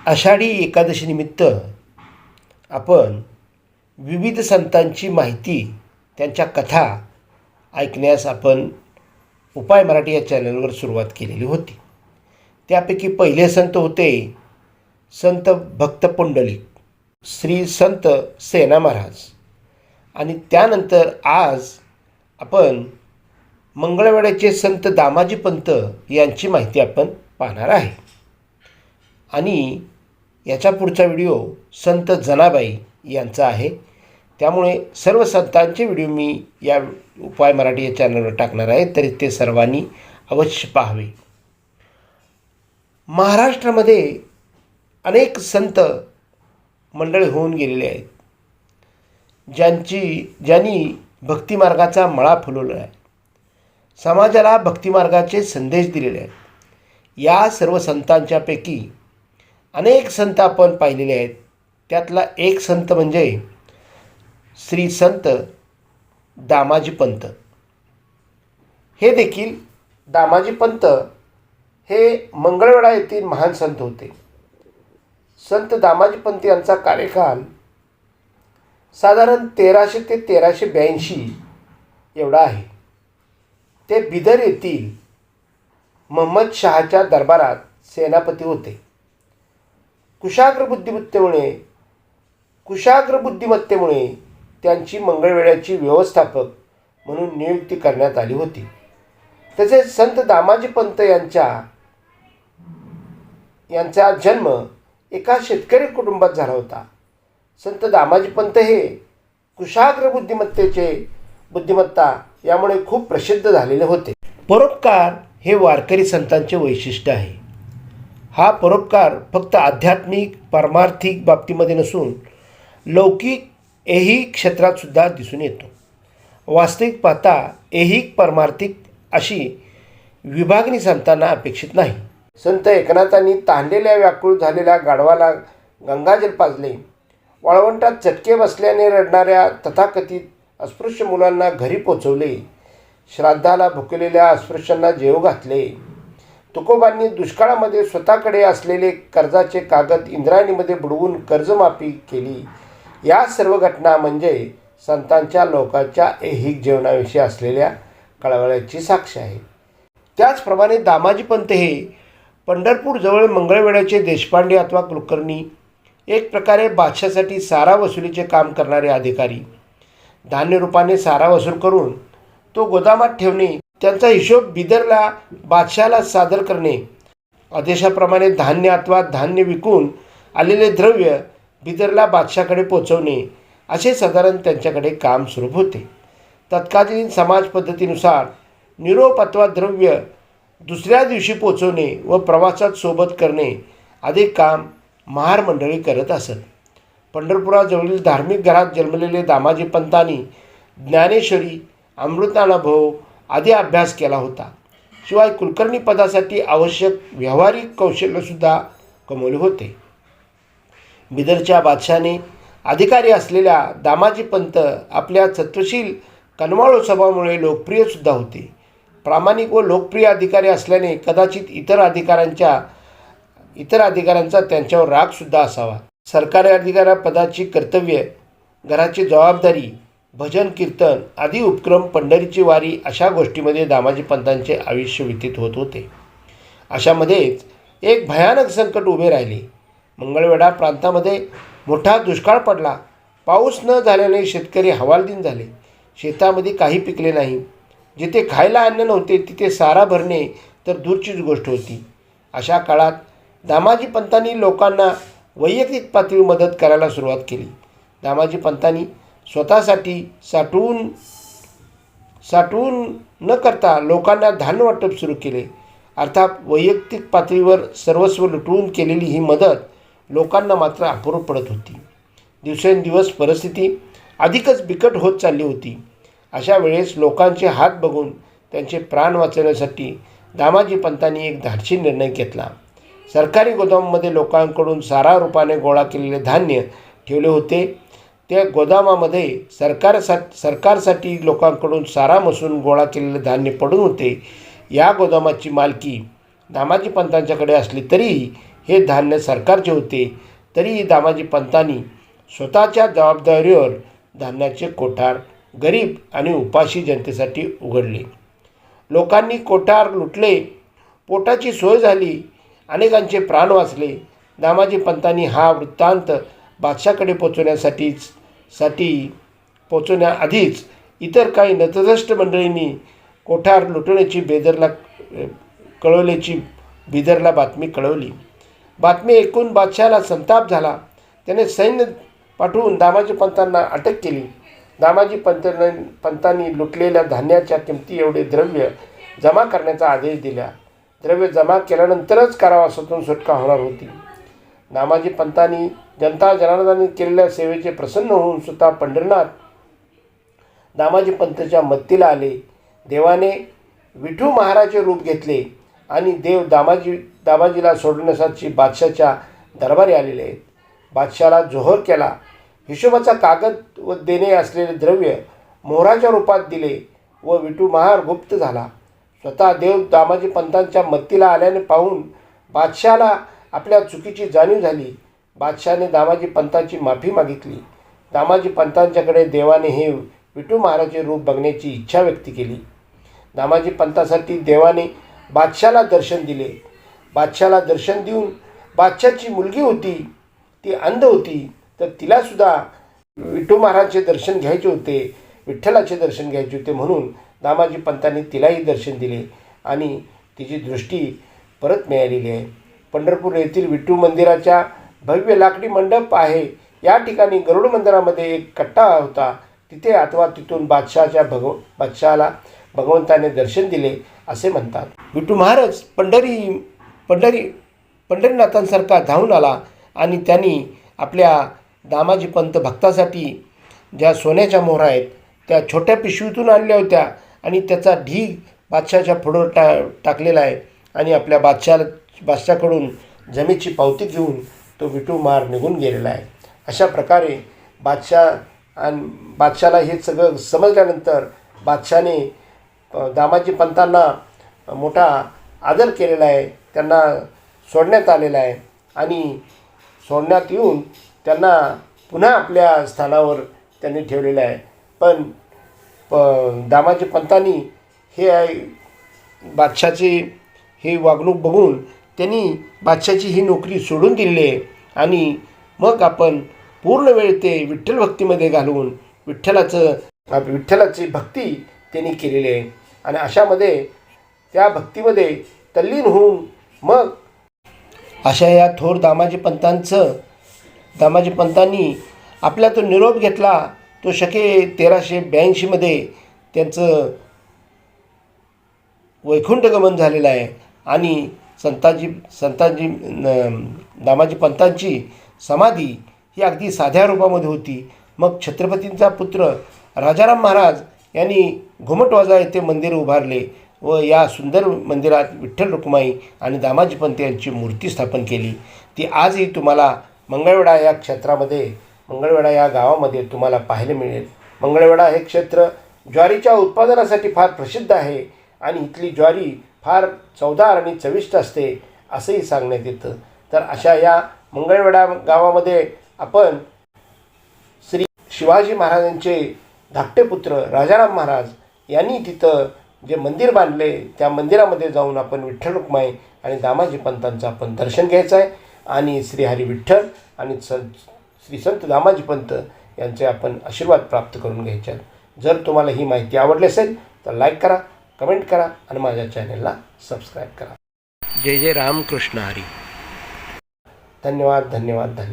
आषाढी एकादशीनिमित्त आपण विविध संतांची माहिती, त्यांच्या कथा ऐकण्यास आपण उपाय मराठी या चॅनलवर सुरुवात केलेली होती. त्यापैकी पहिले संत होते संत भक्त पुंडलिक, श्री संत सेना महाराज. आणि त्यानंतर आज आपण मंगळवेढ्याचे संत दामाजी पंत यांची माहिती आपण पाहणार आहे. आणि याचा पुढचा व्हिडिओ संत जनाबाई यांचा आहे. त्यामुळे सर्व संतांचे व्हिडिओ मी या उपाय मराठी या चॅनलवर टाकणार आहे, तरी ते सर्वांनी अवश्य पाहावे. महाराष्ट्रामध्ये अनेक संत मंडळी होऊन गेलेले आहेत, ज्यांनी भक्तिमार्गाचा मळा फुलवला आहे, समाजाला भक्तिमार्गाचे संदेश दिलेले आहेत. या सर्व संतांच्यापैकी अनेक संत आपण पाहिलेले आहेत. त्यातला एक संत म्हणजे श्री संत दामाजी पंत. हे देखील दामाजी पंत हे मंगळवेढा येथील महान संत होते. संत दामाजी पंत यांचा कार्यकाल साधारण 1300 ते 1382 एवढा आहे. ते बिदर येथील महम्मद शहाच्या दरबारात सेनापती होते. कुशाग्र बुद्धिमत्तेमुळे त्यांची मंगळवेढ्याची व्यवस्थापक म्हणून नियुक्ती करण्यात आली होती. तसेच संत दामाजी पंत यांचा जन्म एका शेतकरी कुटुंबात झाला होता. संत दामाजी पंत हे कुशाग्र बुद्धिमत्ता यामुळे खूप प्रसिद्ध झालेले होते. परोपकार हे वारकरी संतांचे वैशिष्ट्य आहे. हा परोपकार फक्त आध्यात्मिक पारमार्थिक बाबतीमध्ये नसून लौकिक ऐहिक क्षेत्रात सुद्धा दिसून येतो. वास्तविक पाहता ऐहिक पारमार्थिक अशी विभागणी संतांना अपेक्षित नाही. संत एकनाथांनी ताणलेल्या व्याकुळ झालेल्या गाढवाला गंगाजल पाजले. वाळवंटात चटके बसल्याने रडणाऱ्या तथाकथित अस्पृश्य मुलांना घरी पोचवले. श्राद्धाला भुकलेल्या अस्पृश्यांना जेव घातले. तुकोबांनी दुष्काळामध्ये स्वतःकडे असलेले कर्जाचे कागद इंद्रायणीमध्ये बुडवून कर्जमाफी केली. या सर्व घटना म्हणजे संतांच्या लोकांच्या ऐहिक जीवनाविषयी असलेल्या कळवळ्याची साक्ष आहे. त्याचप्रमाणे दामाजी पंत हे पंढरपूरजवळ मंगळवेढ्याचे देशपांडे अथवा कुलकर्णी, एक प्रकारे बादशासाठी सारा वसुलीचे काम करणारे अधिकारी. धान्य रूपाने सारा वसूल करून तो गोदामात ठेवणे, त्यांचा हिशोब बिदरला बादशाला सादर करणे, आदेशाप्रमाणे धान्य अथवा धान्य विकून आलेले द्रव्य बिदरला बादशाकडे पोचवणे, असे साधारण त्यांच्याकडे काम सुरू होते. तत्कालीन समाज पद्धतीनुसार निरोप अथवा द्रव्य दुसऱ्या दिवशी पोचवणे व प्रवासात सोबत करणे आदी काम महार मंडळी करत असत. पंढरपुराजवळील धार्मिक घरात जन्मलेले दामाजी पंतांनी ज्ञानेश्वरी, अमृतानुभव आदी अभ्यास केला होता. शिवाय कुलकर्णी पदासाठी आवश्यक व्यावहारिक कौशल्यसुद्धा कमवले होते. बिदरच्या बादशाने अधिकारी असलेल्या दामाजी पंत आपल्या सत्वशील कनवाळू स्वभावामुळे लोकप्रियसुद्धा होते. प्रामाणिक व लोकप्रिय अधिकारी असल्याने कदाचित इतर अधिकाऱ्यांचा त्यांच्यावर रागसुद्धा असावा. सरकारी अधिकाऱ्यापदाची कर्तव्य, घराची जबाबदारी, भजन कीर्तन आदी उपक्रम, पंढरीची वारी अशा गोष्टीमध्ये दामाजी पंतांचे आयुष्य व्यतीत होत होते. अशामध्येच एक भयानक संकट उभे राहिले. मंगळवेढा प्रांतामध्ये मोठा दुष्काळ पडला. पाऊस न झाल्याने शेतकरी हवालदिन झाले. शेतामध्ये काही पिकले नाही. जिथे खायला अन्न नव्हते तिथे सारा भरणे तर दूरचीच गोष्ट होती. अशा काळात दामाजी पंतांनी लोकांना वैयक्तिक पातळीवर मदत करायला सुरुवात केली. दामाजी पंतांनी स्वतःसाठी साठवून न करता लोकांना धान्य वाटप सुरू केले. अर्थात वैयक्तिक पातळीवर सर्वस्व लुटवून केलेली ही मदत लोकांना मात्र अपूर्व पडत होती. दिवसेंदिवस परिस्थिती अधिकच बिकट होत चालली होती. अशा वेळेस लोकांचे हात बघून त्यांचे प्राण वाचवण्यासाठी दामाजी पंतांनी एक धाडसी निर्णय घेतला. सरकारी गोदामामध्ये लोकांकडून सारा रूपाने गोळा केलेले धान्य ठेवले होते. त्या गोदामामध्ये सरकारसाठी लोकांकडून सारा मसून गोळा केलेले धान्य पडून होते. या गोदामाची मालकी दामाजी पंतांच्याकडे असली तरी हे धान्य सरकारचे होते, तरीही दामाजी पंतांनी स्वतःच्या जबाबदारीवर धान्याचे कोठार गरीब आणि उपाशी जनतेसाठी उघडले. लोकांनी कोठार लुटले, पोटाची सोय झाली, अनेकांचे प्राण वाचले. दामाजी पंतांनी हा वृत्तांत बादशाकडे पोचवण्याआधीच इतर काही नतद्रष्ट मंडळींनी कोठार लुटण्याची बिदरला बातमी कळवली. बातमी ऐकून बादशाला संताप झाला. त्याने सैन्य पाठवून दामाजी पंतांना अटक केली. दामाजी पंतांनी लुटलेल्या धान्याच्या किमती एवढे द्रव्य जमा करण्याचा आदेश दिला. द्रव्य जमा केल्यानंतरच कारावासातून सुटका होणार होती. दामाजी पंतांनी जनता जनार्दनाने केलेल्या सेवेचे प्रसन्न होऊन स्वतः पंढरीनाथ दामाजी पंतांच्या मदतीला आले. देवाने विठू महाराजचे रूप घेतले आणि देव दामाजीला सोडण्यासाठी बादशाच्या दरबारी आलेले आहेत. बादशाला जोहर केला. हिशोबाचा कागद व देणे असलेले द्रव्य मोहराच्या रूपात दिले व विठू महार गुप्त झाला. स्वतः देव दामाजी पंतांच्या मदतीला आल्याने पाहून बादशाला आपल्या चुकीची जाणीव झाली. बादशाने दामाजी पंतांची माफी मागितली. दामाजी पंतांच्याकडे देवाने हे विठू महाराजचे रूप बघण्याची इच्छा व्यक्त केली. दामाजी पंतांसाठी देवाने बादशाला दर्शन दिले. बादशाला दर्शन देऊन बादशाची मुलगी होती, ती अंध होती, तर तिलासुद्धा विठू महाराजचे दर्शन घ्यायचे होते, विठ्ठलाचे दर्शन घ्यायचे होते. म्हणून दामाजी पंतांनी तिलाही दर्शन दिले आणि तिची दृष्टी परत मिळालेली आहे. पंढरपूर येथील विठू मंदिराच्या भव्य लाकडी मंडप आहे. या ठिकाणी गरुड मंदिरामध्ये एक कट्टा होता. तिथे अथवा तिथून बादशाला भगवंताने दर्शन दिले असे म्हणतात. विठू महाराज पंढरीनाथांसारखा धावून आला आणि त्यांनी आपल्या दामाजी पंत भक्तासाठी ज्या सोन्याच्या मोहरा आहेत त्या छोट्या पिशवीतून आणल्या होत्या आणि त्याचा ढीग बादशाच्या पुढं टाकलेला आहे आणि आपल्या बादशाकडून जमेची पावती घेऊन तो विठू महार निघून गेलेला आहे. अशा प्रकारे बादशाला हे सगळं समजल्यानंतर बादशाने दामाजी पंतांना मोठा आदर केलेला आहे. त्यांना सोडण्यात आलेला आहे आणि सोडण्यात येऊन त्यांना पुन्हा आपल्या स्थानावर त्यांनी ठेवलेलं आहे. पण दामाजी पंतांनी बादशाची ही वागणूक बघून त्यांनी बादशाची ही नोकरी सोडून दिलेली आहे आणि मग आपण पूर्ण वेळ ते विठ्ठल भक्तीमध्ये घालवून विठ्ठलाची भक्ती त्यांनी केलेली आहे आणि अशामध्ये त्या भक्तीमध्ये तल्लीन होऊन मग अशा या थोर दामाजी पंतांनी आपला तो निरोप घेतला. तो शके 1382 त्यांचं वैकुंठगमन झालेलं आहे आणि दामाजी पंतांची समाधी ही अगदी साध्या रूपामध्ये होती. मग छत्रपतींचा पुत्र राजाराम महाराज यांनी घुमटवाजा येथे मंदिर उभारले व या सुंदर मंदिरात विठ्ठल रुक्माई आणि दामाजी पंत यांची मूर्ती स्थापन केली. ती आजही तुम्हाला मंगळवेढा या क्षेत्रामध्ये मंगळवेढा या गावामध्ये तुम्हाला पाहायला मिळेल. मंगळवेढा हे क्षेत्र ज्वारीच्या उत्पादनासाठी फार प्रसिद्ध आहे आणि इथली ज्वारी फार चवदार आणि चविष्ट असते असंही सांगण्यात येतं. तर अशा या मंगळवेढा गावामध्ये आपण श्री शिवाजी महाराजांचे धाकटे पुत्र राजाराम महाराज यांनी तिथं जे मंदिर बांधले त्या मंदिरामध्ये जाऊन आपण विठ्ठल रुक्माई आणि दामाजी पंतांचं आपण दर्शन घ्यायचं आहे आणि श्री हरी विठ्ठल आणि श्री संत दामाजी पंत यांचे आपण आशीर्वाद प्राप्त करून घ्यायचे आहेत. जर तुम्हाला ही माहिती आवडली असेल तर लाईक करा, कमेंट करा आणि माझ्या चॅनलला सबस्क्राईब करा. जय जय रामकृष्ण हरी. धन्यवाद.